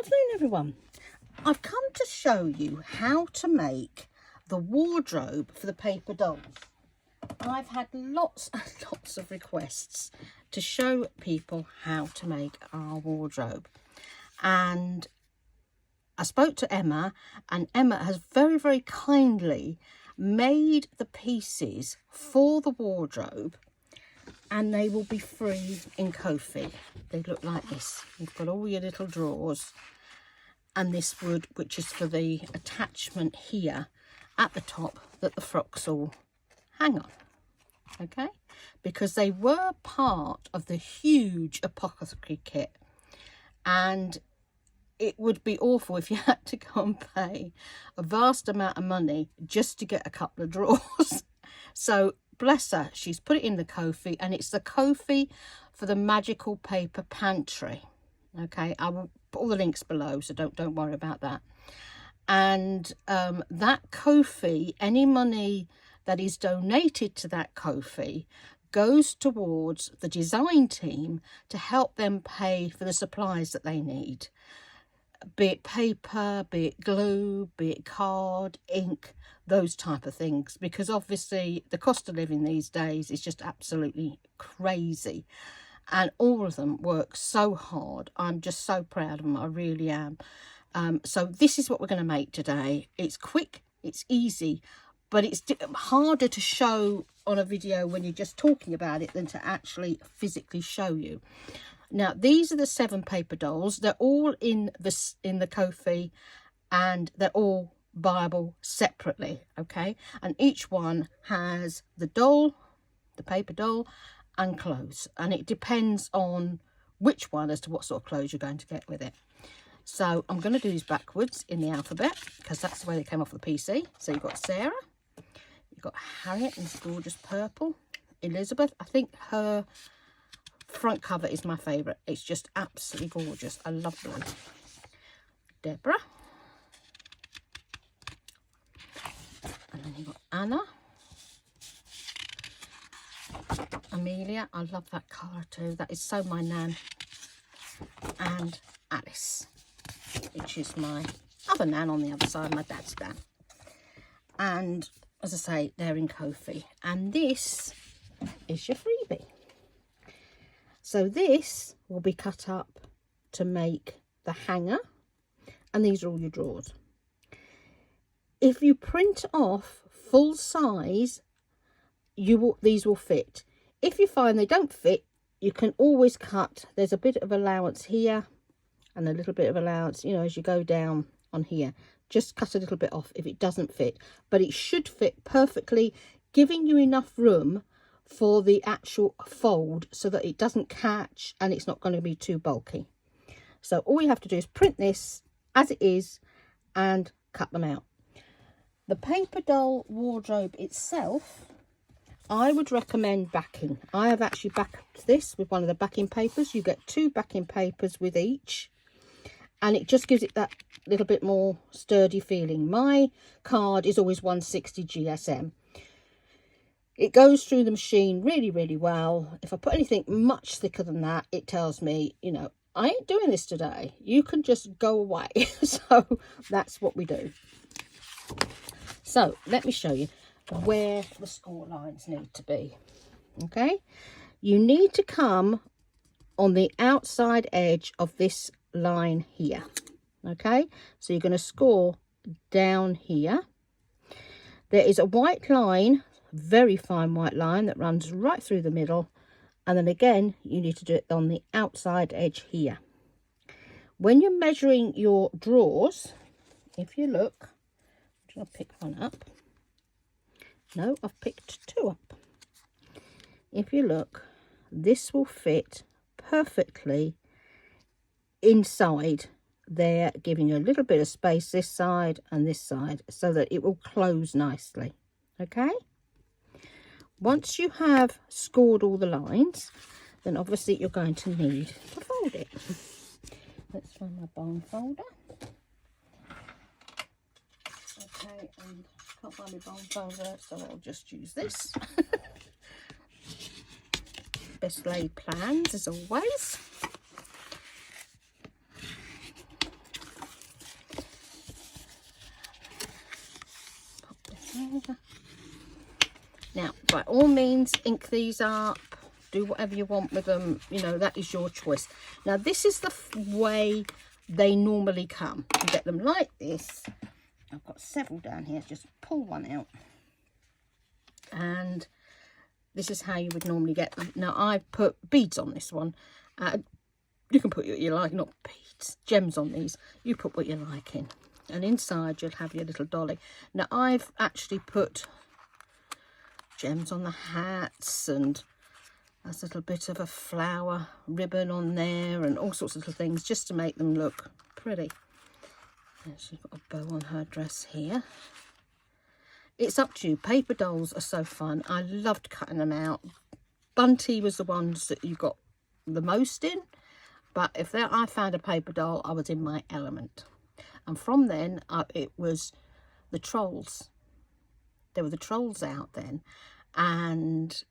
afternoon, everyone. I've come to show you how to make the wardrobe for the paper dolls. I've had lots and lots of requests to show people how to make our wardrobe, and I spoke to Emma, and Emma has very, very kindly made the pieces for the wardrobe, and they will be free in Ko-fi. They look like this. You've got all your little drawers, and this wood, which is for the attachment here at the top that the frocks all hang on. Okay, because they were part of the huge apothecary kit, and it would be awful if you had to go and pay a vast amount of money just to get a couple of drawers. So bless her, she's put it in the Ko-fi, and it's the Ko-fi for the magical paper pantry. Okay, I will put all the links below, so don't worry about that. And that Ko-fi, any money that is donated to that Ko-fi goes towards the design team to help them pay for the supplies that they need, be it paper, be it glue, be it card, ink, those type of things, because obviously the cost of living these days is just absolutely crazy, and all of them work so hard. I'm just so proud of them, I really am. So this is what we're going to make today. It's quick, it's easy, but it's harder to show on a video when you're just talking about it than to actually physically show you. Now, these are the 7 paper dolls. They're all in the Ko-fi, and they're all buyable separately, okay? And each one has the doll, the paper doll, and clothes. And it depends on which one as to what sort of clothes you're going to get with it. So I'm going to do these backwards in the alphabet, because that's the way they came off the PC. So you've got Sarah, you've got Harriet in this gorgeous purple, Elizabeth. I think her front cover is my favourite. It's just absolutely gorgeous. I love blue. Deborah. And then you've got Anna. Amelia. I love that colour too. That is so my nan. And Alice, which is my other nan on the other side, my dad's nan. And as I say, they're in Ko-fi. And this is your freebie. So this will be cut up to make the hanger, and these are all your drawers. If you print off full size, these will fit. If you find they don't fit, you can always cut. There's a bit of allowance here and a little bit of allowance, you know, as you go down on here. Just cut a little bit off if it doesn't fit, but it should fit perfectly, giving you enough room for the actual fold so that it doesn't catch and it's not going to be too bulky. So all you have to do is print this as it is and cut them out. The paper doll wardrobe itself, I would recommend backing. I have actually backed this with one of the backing papers. You get 2 backing papers with each, and it just gives it that little bit more sturdy feeling. My card is always 160 GSM. It goes through the machine really, really well. If I put anything much thicker than that, it tells me, you know, I ain't doing this today. You can just go away. So that's what we do. So let me show you where the score lines need to be. Okay, you need to come on the outside edge of this line here. Okay, so you're going to score down here. There is a white line, very fine white line that runs right through the middle, and then again you need to do it on the outside edge here. When you're measuring your drawers, if you look, I'm going to pick one up. No, I've picked 2 up. If you look, this will fit perfectly inside there, giving you a little bit of space this side and this side so that it will close nicely. Okay, once you have scored all the lines, then obviously you're going to need to fold it. Let's find my bone folder. Okay, and can't find my bone folder, so I'll just use this. Best laid plans as always. Now, by all means, ink these up, do whatever you want with them, you know, that is your choice. Now, this is the way they normally come. You get them like this. I've got several down here, just pull one out. And this is how you would normally get them. Now, I've put beads on this one. You can put what you like, not beads, gems on these. You put what you like in. And inside, you'll have your little dolly. Now, I've actually put gems on the hats, and there's a little bit of a flower ribbon on there, and all sorts of little things just to make them look pretty. And she's got a bow on her dress here. It's up to you. Paper dolls are so fun. I loved cutting them out. Bunty was the ones that you got the most in, but if I found a paper doll, I was in my element. And from then, it was the trolls. There were the trolls out then, and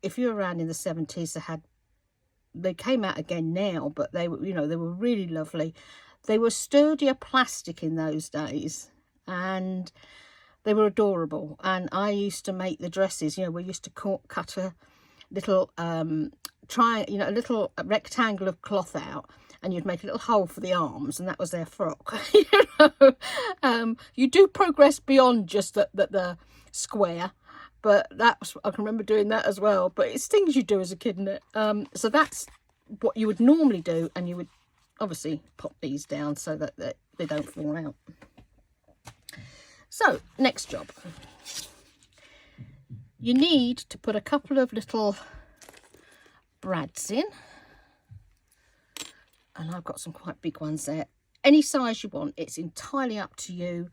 if you were around in the 70s, they came out again now, but they were, you know, they were really lovely. They were sturdier plastic in those days, and they were adorable. And I used to make the dresses. You know, we used to cut a little a little rectangle of cloth out, and you'd make a little hole for the arms, and that was their frock. You know, you do progress beyond just the square, but I can remember doing that as well. But it's things you do as a kid, isn't it? So that's what you would normally do, and you would obviously pop these down so that they don't fall out. So next job, you need to put a couple of little brads in, and I've got some quite big ones there. Any size you want, it's entirely up to you.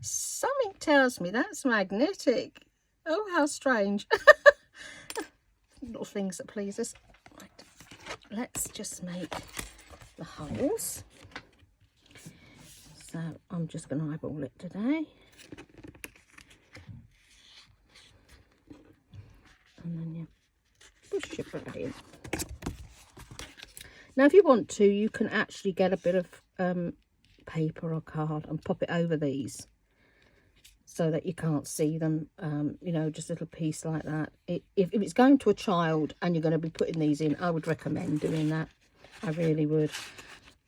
Something tells me that's magnetic. Oh, how strange. Little things that please us. Right. Let's just make the holes. So I'm just going to eyeball it today. And then you push your brad in. Now, if you want to, you can actually get a bit of paper or card and pop it over these so that you can't see them, you know, just a little piece like that. If it's going to a child and you're going to be putting these in, I would recommend doing that. I really would.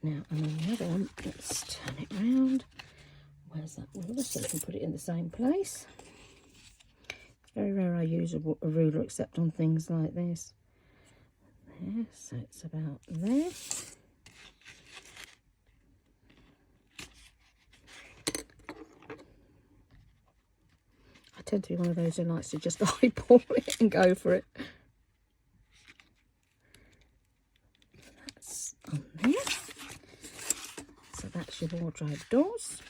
Now, and then the other one, let's turn it round. Where's that ruler? So we can put it in the same place. It's very rare I use a ruler except on things like this. There, so it's about there. I tend to be one of those who likes to just eyeball it and go for it. That's on there. So that's your wardrobe doors.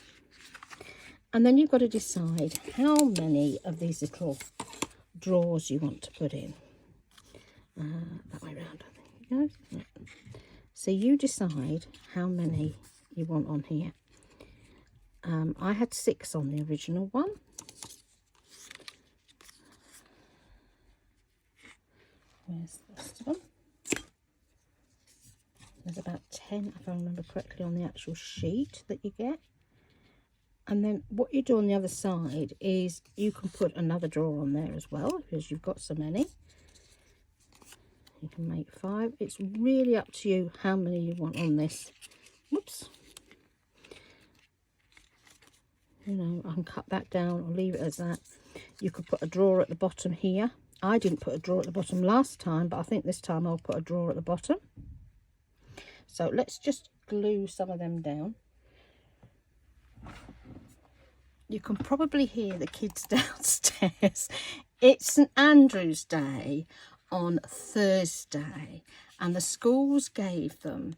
And then you've got to decide how many of these little drawers you want to put in. That way round, I think it goes. Yeah. So you decide how many you want on here. I had 6 on the original one. Where's the rest of them? There's about 10, if I remember correctly, on the actual sheet that you get. And then what you do on the other side is you can put another drawer on there as well, because you've got so many. You can make 5. It's really up to you how many you want on this. Whoops. You know, I can cut that down or leave it as that. You could put a drawer at the bottom here. I didn't put a drawer at the bottom last time, but I think this time I'll put a drawer at the bottom. So let's just glue some of them down. You can probably hear the kids downstairs. It's St Andrew's Day on Thursday, and the schools gave them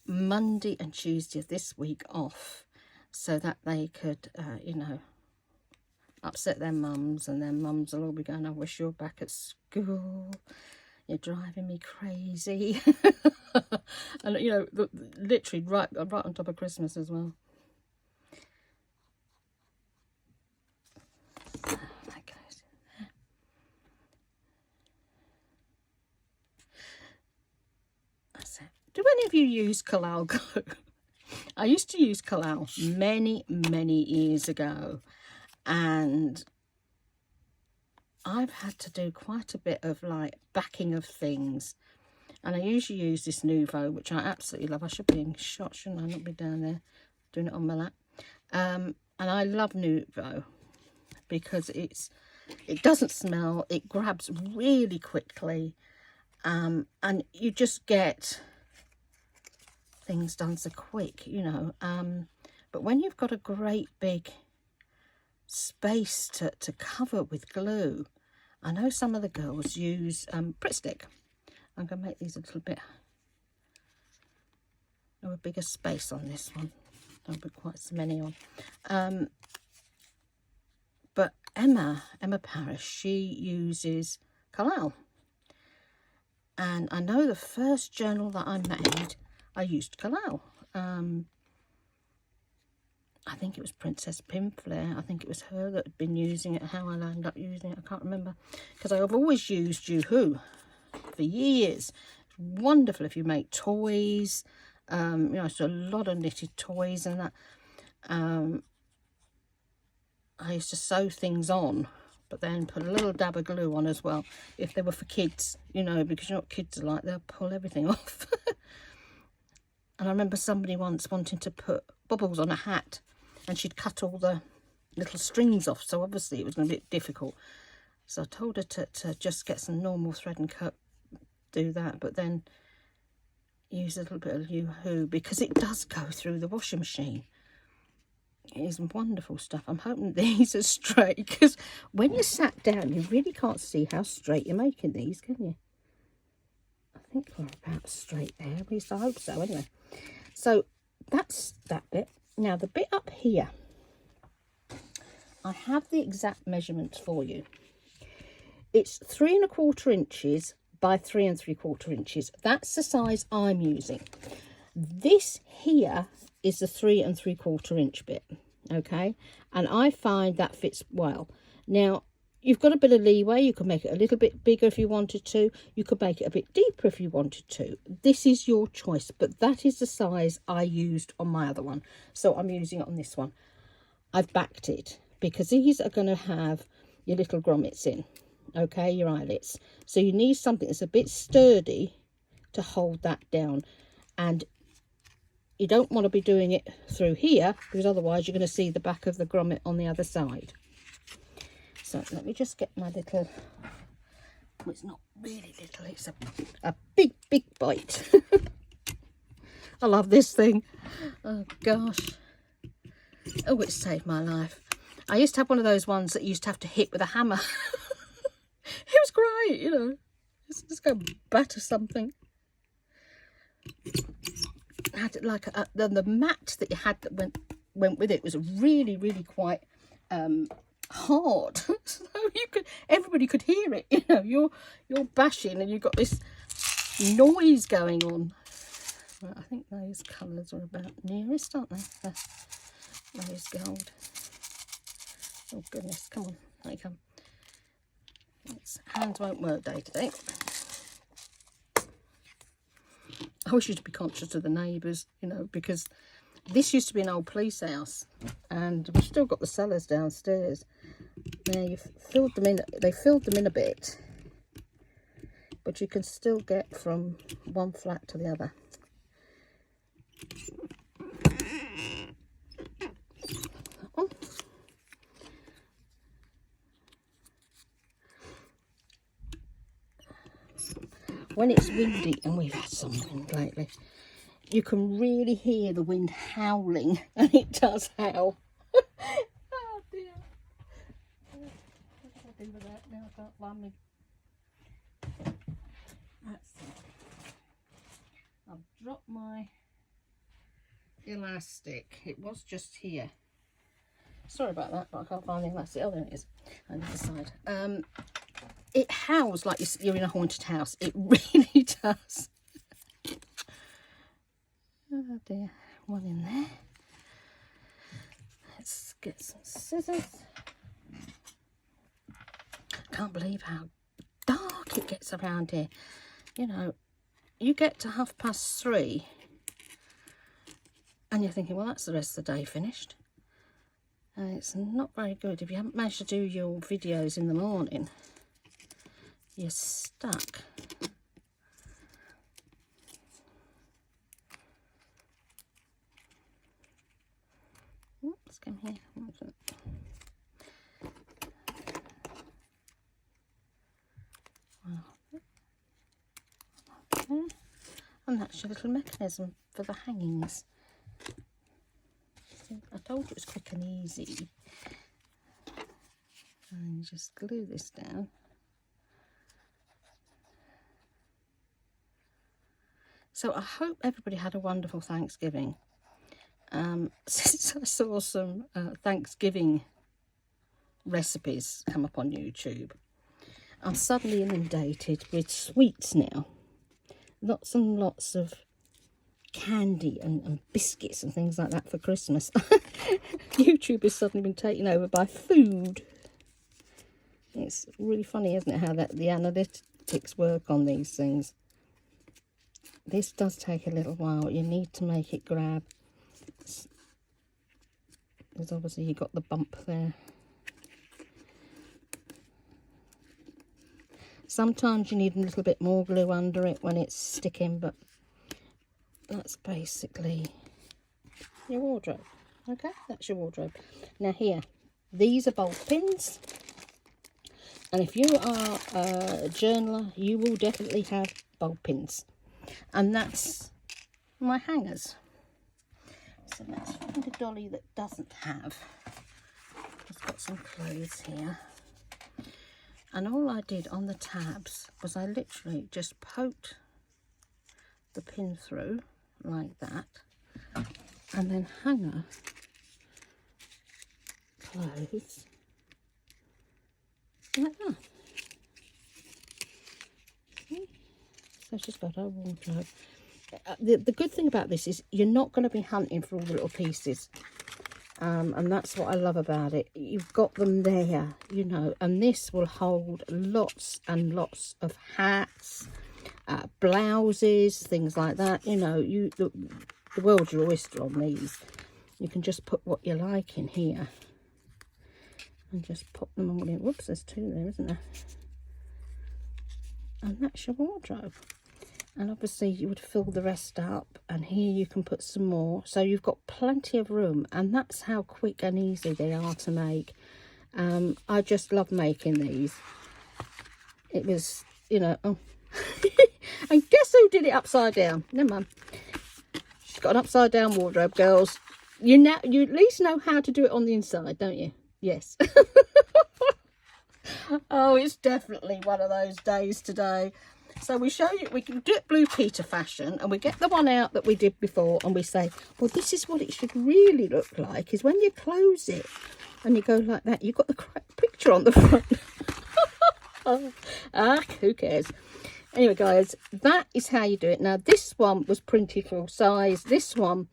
Monday and Tuesday of this week off so that they could, you know, upset their mums, and their mums will all be going, I wish you're back at school. You're driving me crazy. And, you know, literally right on top of Christmas as well. So that goes in there. That's it. Do any of you use Kalal glue? I used to use Kalal many years ago, and I've had to do quite a bit of like backing of things, and I usually use this Nouveau, which I absolutely love. I should be in shot, shouldn't I? Not be down there doing it on my lap. And I love Nouveau because it doesn't smell, it grabs really quickly, and you just get things done so quick, you know. But when you've got a great big space to cover with glue, I know some of the girls use Pritt Stick. I'm going to make these a little bit of a bigger space on this one. Don't put quite so many on. But Emma Parrish, she uses Kalal. And I know the first journal that I made, I used Kalal. I think it was Princess Pinflair. I think it was her that had been using it. How I ended up using it, I can't remember. Because I've always used Juhu for years. It's wonderful if you make toys. You know, so a lot of knitted toys and that. I used to sew things on, but then put a little dab of glue on as well, if they were for kids, you know, because you know what kids are like, they'll pull everything off. And I remember somebody once wanting to put bubbles on a hat, and she'd cut all the little strings off, so obviously it was going to be difficult. So I told her to just get some normal thread and cut, do that, but then use a little bit of Yoo-hoo, because it does go through the washing machine. It is wonderful stuff. I'm hoping these are straight, because when you're sat down, you really can't see how straight you're making these, can you? I think we're about straight there, at least I hope so, anyway. So that's that bit. Now the bit up here, I have the exact measurements for you. It's 3 1/4 inches by 3 3/4 inches. That's the size I'm using. This here is the 3 3/4 inch bit, okay, and I find that fits well. Now you've got a bit of leeway. You could make it a little bit bigger if you wanted to. You could make it a bit deeper if you wanted to. This is your choice, but that is the size I used on my other one, so I'm using it on this one. I've backed it because these are going to have your little grommets in, okay, your eyelets, so you need something that's a bit sturdy to hold that down. And you don't want to be doing it through here, because otherwise you're going to see the back of the grommet on the other side. So let me just get my little, well, it's not really little, it's a big bite. I love this thing. Oh gosh. Oh, it saved my life. I used to have one of those ones that you used to have to hit with a hammer. It was great, you know. Just go batter something. Had like the mat that you had that went with it was really quite hard, so everybody could hear it, you know. You're bashing and you've got this noise going on. Right, I think those colours are about nearest, aren't they? Rose gold. Oh goodness, come on, there you come. Hands won't work day today. I wish you to be conscious of the neighbours, you know, because this used to be an old police house, and we've still got the cellars downstairs. Now you've filled them in, they filled them in a bit, but you can still get from one flat to the other. When it's windy, and we've had some wind lately, you can really hear the wind howling, and it does howl. Oh dear. What do I do with that now? I can't find me. That's it. I've dropped my elastic. It was just here. Sorry about that, but I can't find the elastic. Oh, there it is. On the other side. It howls like you're in a haunted house. It really does. Oh dear, one in there. Let's get some scissors. I can't believe how dark it gets around here. You know, you get to 3:30 And you're thinking, well, that's the rest of the day finished. And it's not very good. If you haven't managed to do your videos in the morning, you're stuck. Let's come here. And that's your little mechanism for the hangings. I told you it was quick and easy. And you just glue this down. So I hope everybody had a wonderful Thanksgiving. Since I saw some Thanksgiving recipes come up on YouTube, I'm suddenly inundated with sweets now. Lots and lots of candy and biscuits and things like that for Christmas. YouTube has suddenly been taken over by food. It's really funny, isn't it, how the analytics work on these things. This does take a little while. You need to make it grab. Because obviously you got the bump there. Sometimes you need a little bit more glue under it when it's sticking, but that's basically your wardrobe. Okay, that's your wardrobe. Now here, these are bulb pins. And if you are a journaler, you will definitely have bulb pins. And that's my hangers. So let's find a dolly that doesn't have. I've got some clothes here. And all I did on the tabs was I literally just poked the pin through like that. And then hanger clothes like that. See? So she's got her wardrobe. The good thing about this is you're not going to be hunting for all the little pieces. And that's what I love about it. You've got them there, you know, and this will hold lots and lots of hats, blouses, things like that. You know, the world's your oyster on these. You can just put what you like in here and just pop them all in. Whoops, there's two there, isn't there? And that's your wardrobe. And obviously you would fill the rest up, and here you can put some more. So you've got plenty of room, and that's how quick and easy they are to make. I just love making these. It was, you know, oh. And guess who did it upside down? Never mind. She's got an upside down wardrobe, girls. You at least know how to do it on the inside, don't you? Yes. Oh, it's definitely one of those days today. So we show you, we can do it Blue Peter fashion, and we get the one out that we did before, and we say, well, this is what it should really look like, is when you close it and you go like that, you've got the correct picture on the front. Who cares? Anyway, guys, that is how you do it. Now, this one was printed full size. This one,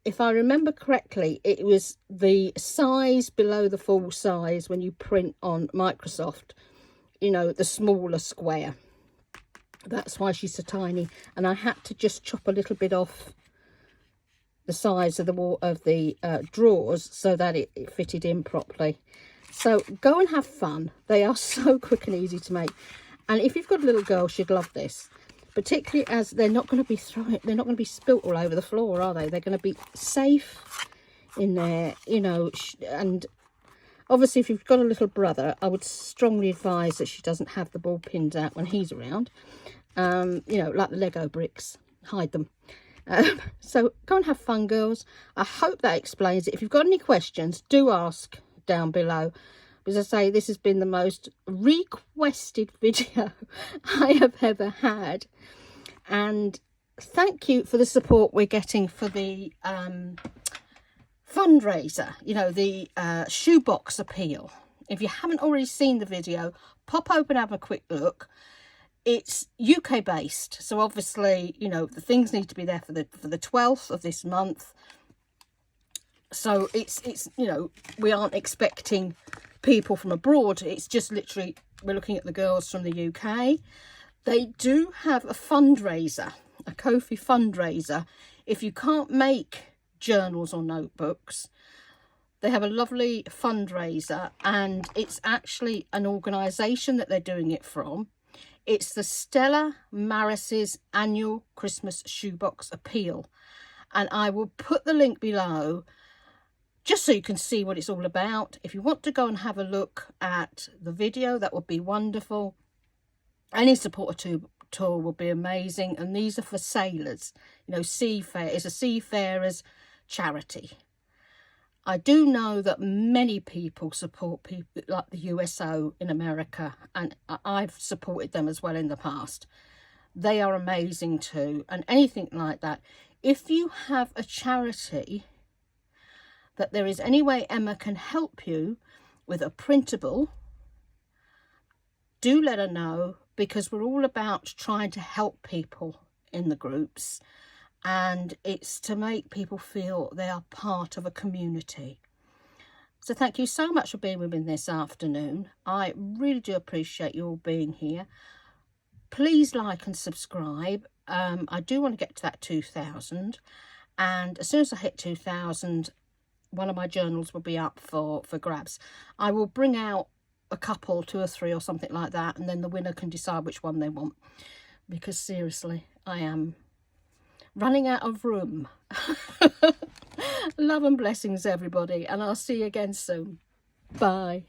if I remember correctly, it was the size below the full size when you print on Microsoft, you know, the smaller square. That's why she's so tiny, and I had to just chop a little bit off the sides of the wall of the drawers so that it fitted in properly. So go and have fun. They are so quick and easy to make, and if you've got a little girl, she'd love this, particularly as they're not going to be they're not going to be spilt all over the floor, are they? They're going to be safe in there, you know. And obviously, if you've got a little brother, I would strongly advise that she doesn't have the ball pins out when he's around. You know, like the Lego bricks, hide them. So go and have fun, girls. I hope that explains it. If you've got any questions, do ask down below. As I say, this has been the most requested video I have ever had. And thank you for the support we're getting for the fundraiser, you know, the shoebox appeal. If you haven't already seen the video, pop open and have a quick look. It's UK based, so obviously, you know, the things need to be there for the 12th of this month. So it's you know, we aren't expecting people from abroad. It's just literally we're looking at the girls from the UK. They do have a fundraiser, a Ko-fi fundraiser. If you can't make journals or notebooks. They have a lovely fundraiser, and it's actually an organisation that they're doing it from. It's the Stella Maris's annual Christmas shoebox appeal, and I will put the link below just so you can see what it's all about. If you want to go and have a look at the video, that would be wonderful. Any supporter tour will be amazing, and these are for sailors. You know, it's a seafarers charity. I do know that many people support people like the USO in America, and I've supported them as well in the past. They are amazing too, and anything like that. If you have a charity that there is any way Emma can help you with a printable, do let her know, because we're all about trying to help people in the groups, and it's to make people feel they are part of a community. So thank you so much for being with me this afternoon. I really do appreciate you all being here. Please like and subscribe. I do want to get to that 2,000, and as soon as I hit 2,000, one of my journals will be up for grabs. I will bring out a couple, 2 or 3 or something like that, and then the winner can decide which one they want, because seriously, I am running out of room. Love and blessings, everybody, and I'll see you again soon. Bye.